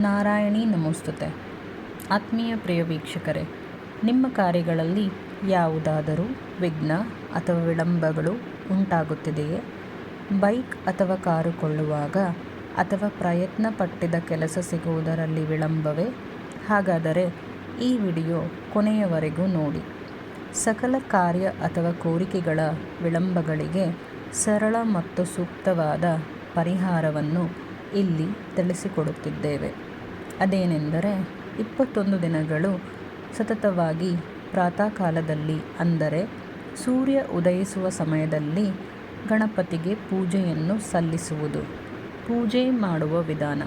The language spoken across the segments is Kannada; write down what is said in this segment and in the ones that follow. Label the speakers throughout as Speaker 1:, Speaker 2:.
Speaker 1: ನಾರಾಯಣಿ ನಮೋಸ್ತುತೆ. ಆತ್ಮೀಯ ಪ್ರಿಯ ವೀಕ್ಷಕರೇ, ನಿಮ್ಮ ಕಾರ್ಯಗಳಲ್ಲಿ ಯಾವುದಾದರೂ ವಿಘ್ನ ಅಥವಾ ವಿಳಂಬಗಳು ಉಂಟಾಗುತ್ತಿದೆಯೇ? ಬೈಕ್ ಅಥವಾ ಕಾರು ಕೊಳ್ಳುವಾಗ ಅಥವಾ ಪ್ರಯತ್ನ ಪಟ್ಟಿದ ಕೆಲಸ ಸಿಗುವುದರಲ್ಲಿ ವಿಳಂಬವೇ? ಹಾಗಾದರೆ ಈ ವಿಡಿಯೋ ಕೊನೆಯವರೆಗೂ ನೋಡಿ. ಸಕಲ ಕಾರ್ಯ ಅಥವಾ ಕೋರಿಕೆಗಳ ವಿಳಂಬಗಳಿಗೆ ಸರಳ ಮತ್ತು ಸೂಕ್ತವಾದ ಪರಿಹಾರವನ್ನು ಇಲ್ಲಿ ತಿಳಿಸಿಕೊಡುತ್ತಿದ್ದೇವೆ. ಅದೇನೆಂದರೆ 21 ದಿನಗಳು ಸತತವಾಗಿ ಪ್ರಾತಃ ಕಾಲದಲ್ಲಿ, ಅಂದರೆ ಸೂರ್ಯ ಉದಯಿಸುವ ಸಮಯದಲ್ಲಿ ಗಣಪತಿಗೆ ಪೂಜೆಯನ್ನು ಸಲ್ಲಿಸುವುದು. ಪೂಜೆ ಮಾಡುವ ವಿಧಾನ: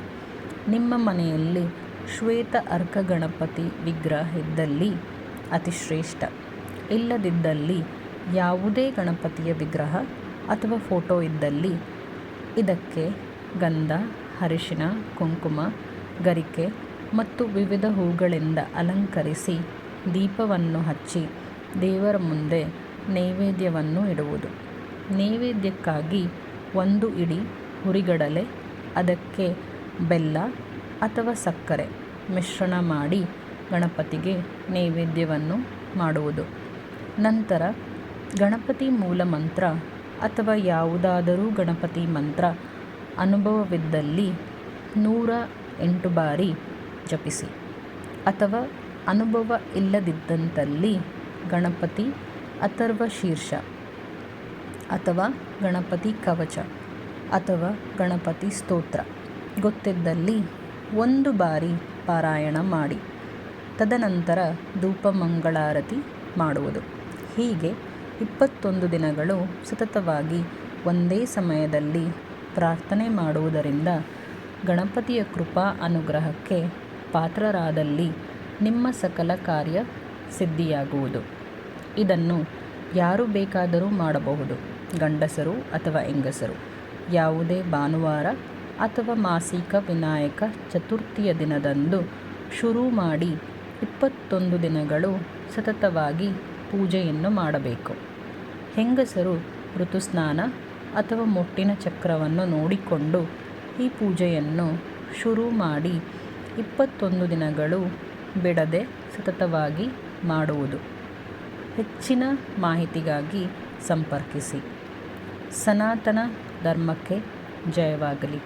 Speaker 1: ನಿಮ್ಮ ಮನೆಯಲ್ಲಿ ಶ್ವೇತ ಅರ್ಕ ಗಣಪತಿ ವಿಗ್ರಹ ಇದ್ದಲ್ಲಿ ಅತಿ ಶ್ರೇಷ್ಠ. ಇಲ್ಲದಿದ್ದಲ್ಲಿ ಯಾವುದೇ ಗಣಪತಿಯ ವಿಗ್ರಹ ಅಥವಾ ಫೋಟೋ ಇದ್ದಲ್ಲಿ ಇದಕ್ಕೆ ಗಂಧ, ಅರಿಶಿನ, ಕುಂಕುಮ, ಗರಿಕೆ ಮತ್ತು ವಿವಿಧ ಹೂಗಳಿಂದ ಅಲಂಕರಿಸಿ ದೀಪವನ್ನು ಹಚ್ಚಿ ದೇವರ ಮುಂದೆ ನೈವೇದ್ಯವನ್ನು ಇಡುವುದು. ನೈವೇದ್ಯಕ್ಕಾಗಿ 1 ಇಡಿ ಹುರಿಗಡಲೆ, ಅದಕ್ಕೆ ಬೆಲ್ಲ ಅಥವಾ ಸಕ್ಕರೆ ಮಿಶ್ರಣ ಮಾಡಿ ಗಣಪತಿಗೆ ನೈವೇದ್ಯವನ್ನು ಮಾಡುವುದು. ನಂತರ ಗಣಪತಿ ಮೂಲ ಮಂತ್ರ ಅಥವಾ ಯಾವುದಾದರೂ ಗಣಪತಿ ಮಂತ್ರ ಅನುಭವವಿದ್ದಲ್ಲಿ 108 ಬಾರಿ ಜಪಿಸಿ. ಅಥವಾ ಅನುಭವ ಇಲ್ಲದಿದ್ದಲ್ಲಿ ಗಣಪತಿ ಅಥರ್ವ ಶೀರ್ಷ ಅಥವಾ ಗಣಪತಿ ಕವಚ ಅಥವಾ ಗಣಪತಿ ಸ್ತೋತ್ರ ಗೊತ್ತಿದ್ದಲ್ಲಿ 1 ಬಾರಿ ಪಾರಾಯಣ ಮಾಡಿ. ತದನಂತರ ಧೂಪ ಮಂಗಳಾರತಿ ಮಾಡುವುದು. ಹೀಗೆ 21 ದಿನಗಳು ಸತತವಾಗಿ ಒಂದೇ ಸಮಯದಲ್ಲಿ ಪ್ರಾರ್ಥನೆ ಮಾಡುವುದರಿಂದ ಗಣಪತಿಯ ಕೃಪಾ ಅನುಗ್ರಹಕ್ಕೆ ಪಾತ್ರರಾದಲ್ಲಿ ನಿಮ್ಮ ಸಕಲ ಕಾರ್ಯ ಸಿದ್ಧಿಯಾಗುವುದು. ಇದನ್ನು ಯಾರು ಬೇಕಾದರೂ ಮಾಡಬಹುದು, ಗಂಡಸರು ಅಥವಾ ಹೆಂಗಸರು. ಯಾವುದೇ ಭಾನುವಾರ ಅಥವಾ ಮಾಸಿಕ ವಿನಾಯಕ ಚತುರ್ಥಿಯ ದಿನದಂದು ಶುರು ಮಾಡಿ 21 ದಿನಗಳು ಸತತವಾಗಿ ಪೂಜೆಯನ್ನು ಮಾಡಬೇಕು. ಹೆಂಗಸರು ಋತುಸ್ನಾನ ಅಥವಾ ಮುಟ್ಟಿನ ಚಕ್ರವನ್ನು ನೋಡಿಕೊಂಡು ಈ ಪೂಜೆಯನ್ನು ಶುರು ಮಾಡಿ 21 ದಿನಗಳು ಬಿಡದೆ ಸತತವಾಗಿ ಮಾಡುವುದು. ಹೆಚ್ಚಿನ ಮಾಹಿತಿಗಾಗಿ ಸಂಪರ್ಕಿಸಿ. ಸನಾತನ ಧರ್ಮಕ್ಕೆ ಜಯವಾಗಲಿ.